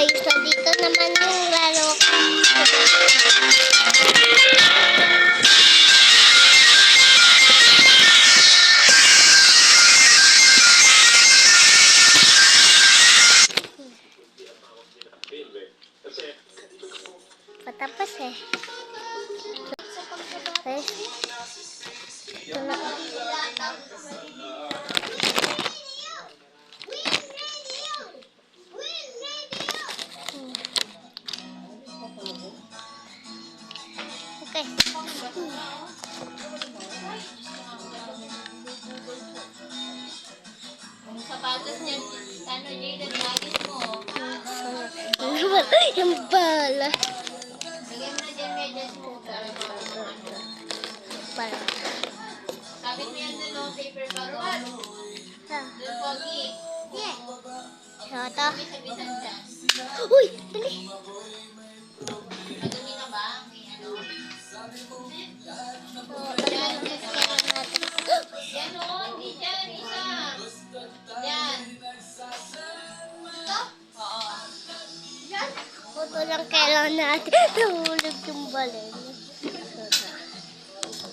guys, so dito naman yung laro ko. Patapos eh. Guys, ito na. Okay. Ang sapatos niya, ano, Jaden, lagis mo. Yung bala. Lagyan mo na dyan, medyas mo. Bala. Sabit mo yan doon, paper baron. Doon, Pogi. Ito. May sabitan dyan. Uy! Dali! Madumi na ba? May ano? Yan natin. Yan o, hindi dyan, isa. Yan. Ito? Oo. Ito lang kailangan natin. Nahulog yung balon.